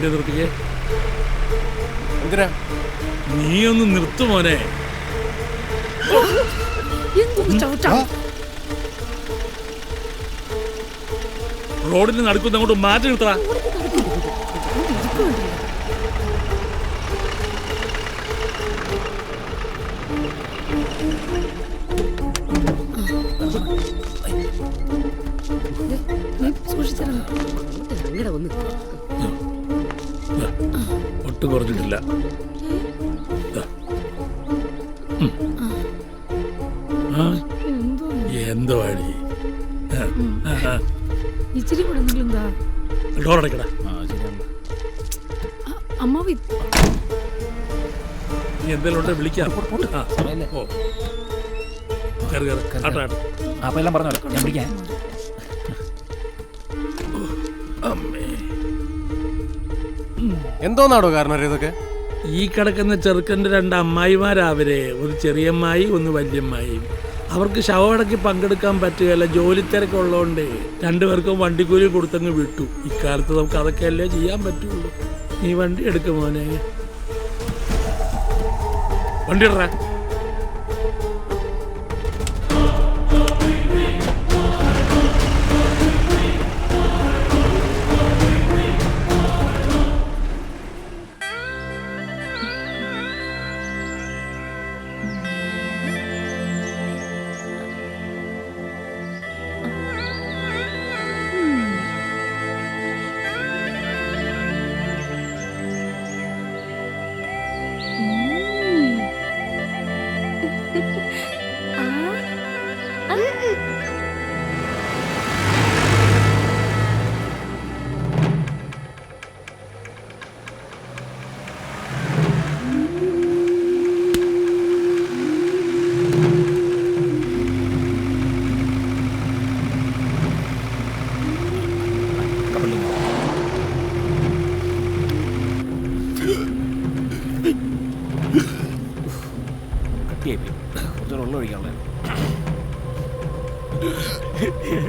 വണ്ടി നിർത്തിക്കേ. എന്തിനാ? നീ ഒന്ന് നിർത്തും മോനെ. റോഡിന് നടുക്കുന്ന അങ്ങോട്ട് മാറ്റി നിർത്തടാ. ഒട്ടും കുറഞ്ഞിട്ടില്ല. എന്തോ അടി. ഇച്ചിരി കൂടെ എന്താ ഡോറടക്കടാ. അമ്മാവി നീ എന്തെങ്കിലും ഉണ്ടെ വിളിക്കാം. അപ്പൊ എല്ലാം പറഞ്ഞോ, ഞാൻ വിളിക്കാം. എന്തോന്നാടോ കാരണം ഇതൊക്കെ? ഈ കിടക്കുന്ന ചെറുക്കൻ്റെ 2 അമ്മായിമാരാ അവരെ. ഒരു ചെറിയമ്മായി, ഒന്ന് വല്യമ്മായി. അവർക്ക് ശവമടക്കി പങ്കെടുക്കാൻ പറ്റുകയല്ല, ജോലി തിരക്കുള്ളതുകൊണ്ട് 2 പേർക്കും വണ്ടിക്കൂലി കൊടുത്തങ്ങ് വിട്ടു. ഇക്കാലത്ത് നമുക്ക് അതൊക്കെ അല്ലേ ചെയ്യാൻ പറ്റുള്ളൂ. നീ വണ്ടി എടുക്കും മോനെ. വണ്ടി ഇടറാ.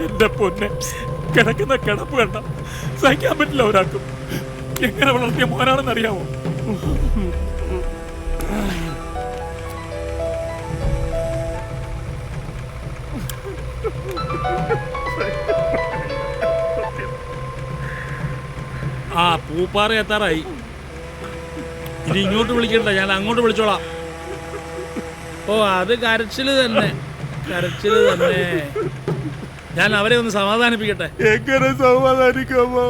എന്റെ പൊന്നെ, കിടക്കുന്ന കിടപ്പ് കണ്ട സഹിക്കാൻ പറ്റില്ല ഒരാൾക്കും. എങ്ങനെ വളർത്തിയ മോനാണെന്ന് അറിയാമോ? ആ പൂപ്പാറ എത്താറായി. ഇനി ഇങ്ങോട്ട് വിളിക്കണ്ട, ഞാൻ അങ്ങോട്ട് വിളിച്ചോളാം. ഓ അത് കരച്ചില് തന്നെ, കരച്ചില് തന്നെ. ഞാൻ അവരെ ഒന്ന് സമാധാനിപ്പിക്കട്ടെ. എങ്ങനെ സമാധാനിക്കാമോ?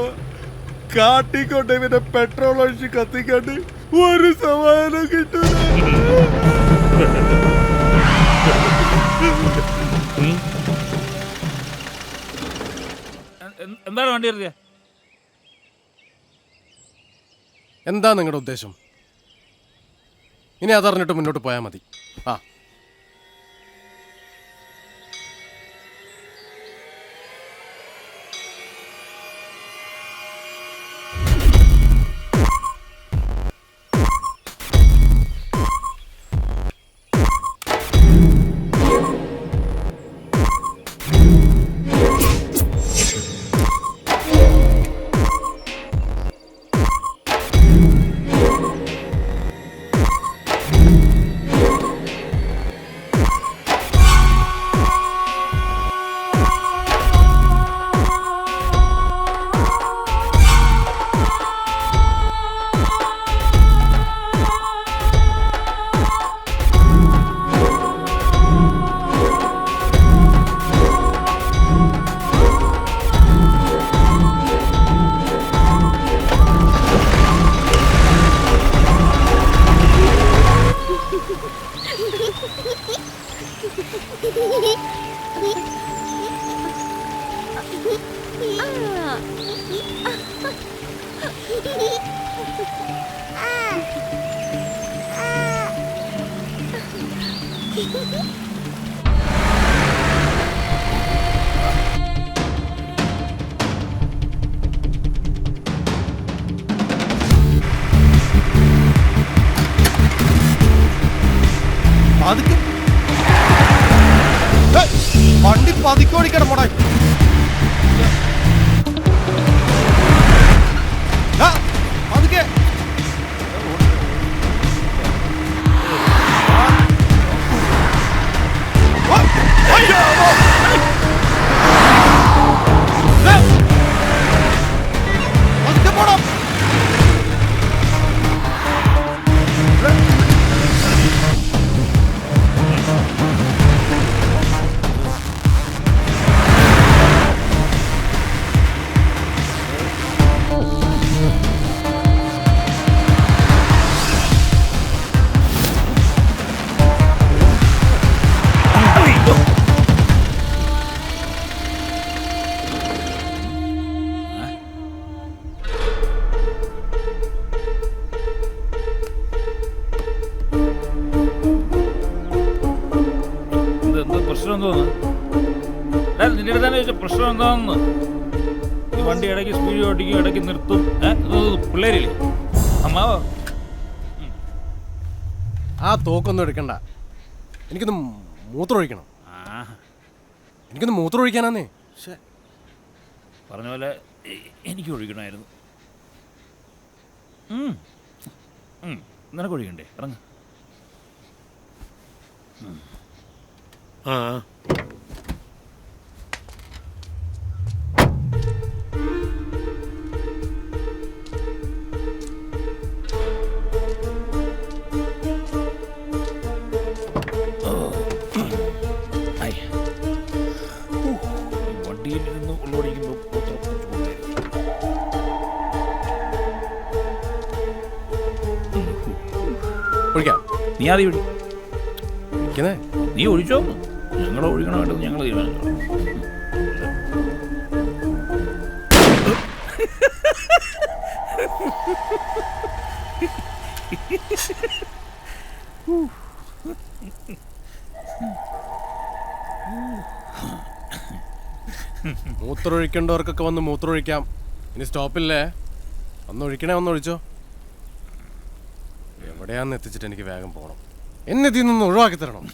കാട്ടിക്കൊണ്ട് ഇവന്റെ പെട്രോൾ ഒഴിച്ച് കത്തിക്കാണ്ട് ഒരു സമാധാനം കിട്ടും. എന്താണ് വണ്ടി ഇറങ്ങിയ? എന്താ നിങ്ങളുടെ ഉദ്ദേശം? ഇനി അതറിഞ്ഞിട്ട് മുന്നോട്ട് പോയാൽ മതി. ആ വണ്ടി പതിക്കോടിക്കണം മോടെ. പ്രശ്നം എന്തോന്ന്? നിന്റെ അടുത്ത് തന്നെ ചോദിച്ച പ്രശ്നം എന്താണെന്ന്. ഈ വണ്ടി ഇടയ്ക്ക് സ്പീഡ് ഓടിക്കും, ഇടയ്ക്ക് നിർത്തും. പിള്ളേരില്ലേ അമ്മാവോ? ആ തോക്കൊന്നും എടുക്കണ്ട. എനിക്കൊന്ന് മൂത്രമൊഴിക്കണം. എനിക്കൊന്ന് മൂത്രമൊഴിക്കാനാന്നേ. പറഞ്ഞ പോലെ എനിക്ക് ഒഴിക്കണമായിരുന്നു. നിനക്ക് ഒഴിക്കണ്ടേ? ഇറങ്ങ. ആ വണ്ടിയിൽ നിന്ന് ഉള്ളോടിക്കുമ്പോൾ ഒഴിക്കാം. നീ ആദ്യം ഒഴി. ഒഴിക്കുന്നേ. നീ ഒഴിച്ചോ. ഞങ്ങൾ ഒഴിക്കണമായിട്ടൊന്നും ഞങ്ങൾ തീരുമാനിച്ചോ. മൂത്രമൊഴിക്കേണ്ടവർക്കൊക്കെ വന്ന് മൂത്രമൊഴിക്കാം. ഇനി സ്റ്റോപ്പില്ലേ? ഒന്ന് ഒഴിക്കണേ, ഒന്ന് ഒഴിച്ചോ. എവിടെയാന്ന് എത്തിച്ചിട്ട് എനിക്ക് വേഗം പോകണം. എന്നെ ഇതിൽ നിന്ന് ഒഴിവാക്കി തരണം.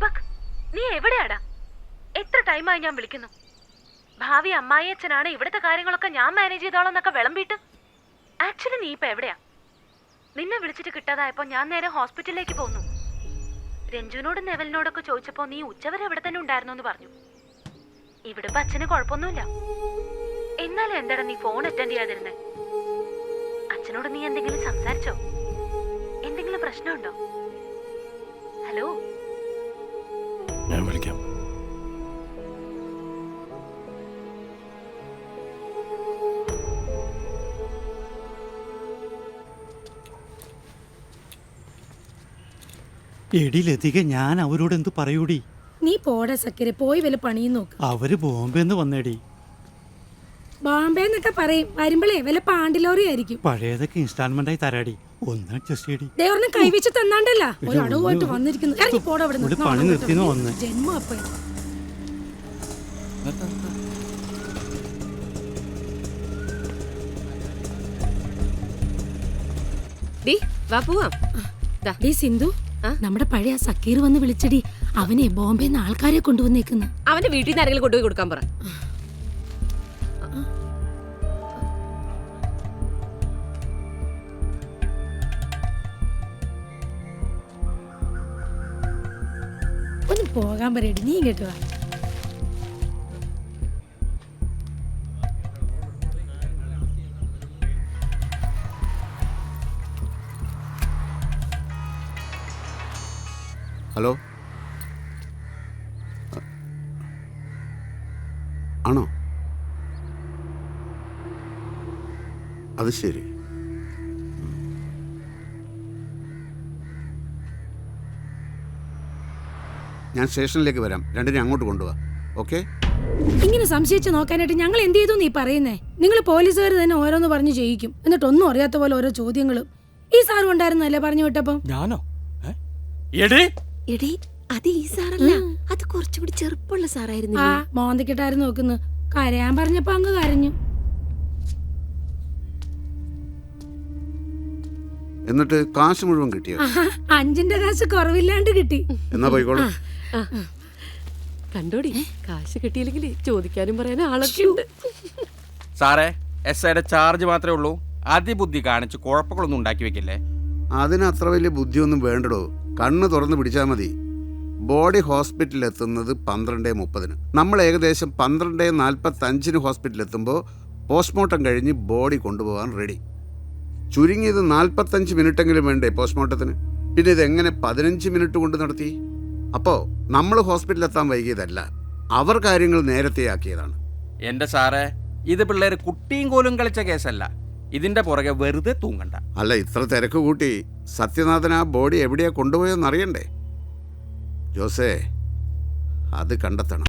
ദീപക്, നീ എവിടെയാടാ? എത്ര ടൈമായി ഞാൻ വിളിക്കുന്നു. ഭാവി അമ്മായിയച്ഛനാണ്, ഇവിടുത്തെ കാര്യങ്ങളൊക്കെ ഞാൻ മാനേജ് ചെയ്തോളാം എന്നൊക്കെ വിളമ്പിട്ട്. ആക്ച്വലി നീ ഇപ്പൊ എവിടെയാ? നിന്നെ വിളിച്ചിട്ട് കിട്ടാതായപ്പോ ഞാൻ നേരെ ഹോസ്പിറ്റലിലേക്ക് പോന്നു. രഞ്ജുവിനോടും നെവലിനോടൊക്കെ ചോദിച്ചപ്പോ നീ ഉച്ചവരെ ഇവിടെ തന്നെ ഉണ്ടായിരുന്നു എന്ന് പറഞ്ഞു. ഇവിടെ ഇപ്പൊ അച്ഛന് കുഴപ്പമൊന്നുമില്ല. എന്നാലും എന്താടാ നീ ഫോൺ അറ്റൻഡ് ചെയ്യാതിരുന്നേ? അച്ഛനോട് നീ എന്തെങ്കിലും സംസാരിച്ചോ? എന്തെങ്കിലും പ്രശ്നമുണ്ടോ? ഹലോ, ഞാൻ വിളിക്കാം. എടി ലതിക, ഞാൻ അവരോട് എന്ത് പറയൂടി? നീ പോടാ സക്കരെ, പോയി വല്ല പണിയും നോക്ക്. അവര് ബോംബെന്ന് വന്നേടി. ബോംബെ എന്നൊക്കെ പറയും, വരുമ്പോഴേ വല്ല പാണ്ടിലോറി ആയിരിക്കും. പഴയതൊക്കെ ഇൻസ്റ്റാൾമെന്റ് ആയി തരാടി, ഒന്ന് അഡ്ജസ്റ്റ് ചെയ്യടി. ദേവറിനെ കൈവച്ച് തന്നാണ്ടല്ല ഒരു അടവുമായിട്ട് വന്നിരിക്കുന്നു. ഇറങ്ങി പോടാ അവിടെ ഒരു പണി നിർത്തിന്ന് വന്ന്. ജന്മം അപ്പ ഡീ സിന്ധു, നമ്മുടെ പഴയ സക്കീർ വന്ന് വിളിച്ചടി. അവനെ ബോംബെന്ന് ആൾക്കാരെ കൊണ്ടുവന്നേക്കുന്നു. അവന്റെ വീട്ടിൽ നിന്ന് ആരെങ്കിലും കൊണ്ടുപോയി കൊടുക്കാൻ പറ. ഒന്ന് പോകാൻ പറയടി, നീ ഇങ്ങോട്ട് വാ. ഹലോ, ആണോ? അത് ശരി. ഞാൻ സ്റ്റേഷനിലേക്ക് വരാം, രണ്ടിനെ അങ്ങോട്ട് കൊണ്ടുപോവാ. ഓക്കെ? ഇങ്ങനെ സംശയിച്ച് നോക്കാനായിട്ട് ഞങ്ങൾ എന്ത് ചെയ്തു നീ പറയുന്നേ? നിങ്ങൾ പോലീസുകാർ തന്നെ ഓരോന്ന് പറഞ്ഞു ചെയ്യിക്കും, എന്നിട്ടൊന്നും അറിയാത്ത പോലെ ഓരോ ചോദ്യങ്ങളും. ഈ സാറും ഉണ്ടായിരുന്നല്ലേ പറഞ്ഞു വിട്ടപ്പം? ഞാനോ? എടേ എടീ, അത് ഈ സാറല്ല, അത് കുറച്ചുകൂടി ചെറുപ്പമുള്ള സാറായിരുന്നു. ആ മോന്തിക്കിട്ടായിരുന്നു നോക്കുന്നു. കരയാൻ പറഞ്ഞപ്പോ അങ്ങ് കരഞ്ഞു. എന്നിട്ട് കാശ് മുഴുവൻ കിട്ടിയോ? 5ന്റെ കാശ് കുറവില്ലാണ്ട് കിട്ടി. എന്നാ പോയിക്കോളൂ. കണ്ടോടി, കാശ് കിട്ടിയില്ലെങ്കിൽ ചോദിക്കാനും പറയാനും ആളൊക്കെ ഉണ്ട്. സാറേ, എസ് ഐയുടെ ചാർജ് മാത്രമേ ഉള്ളൂ. അതിബുദ്ധി കാണിച്ച് കുഴപ്പങ്ങളൊന്നും ഉണ്ടാക്കി വെക്കില്ലേ. അതിന് അത്ര വലിയ ബുദ്ധിയൊന്നും വേണ്ടടോ. കണ്ണ് തുറന്ന് പിടിച്ചാൽ മതി. ബോഡി ഹോസ്പിറ്റലിൽ എത്തുന്നത് 12:30. നമ്മൾ ഏകദേശം 12:45 ഹോസ്പിറ്റലിൽ എത്തുമ്പോൾ പോസ്റ്റ്മോർട്ടം കഴിഞ്ഞ് ബോഡി കൊണ്ടുപോകാൻ റെഡി. ചുരുങ്ങിയത് 45 മിനിറ്റെങ്കിലും വേണ്ടേ പോസ്റ്റ്മോർട്ടത്തിന്? പിന്നെ ഇതെങ്ങനെ 15 മിനിറ്റ് കൊണ്ട് നടത്തി? അപ്പോൾ നമ്മൾ ഹോസ്പിറ്റലിലെത്താൻ വൈകിയതല്ല, അവർ കാര്യങ്ങൾ നേരത്തെയാക്കിയതാണ്. എന്റെ സാറേ, ഇത് പിള്ളേർ കുട്ടിയും കോലും കളിച്ച കേസല്ല. ഇതിന്റെ പുറകെ വെറുതെ തൂങ്ങണ്ട. അല്ല, ഇത്ര തിരക്ക് കൂട്ടി സത്യനാഥൻ ആ ബോഡി എവിടെയാ കൊണ്ടുപോയെന്ന് അറിയണ്ടേ? ജോസേ, അത് കണ്ടെത്തണം.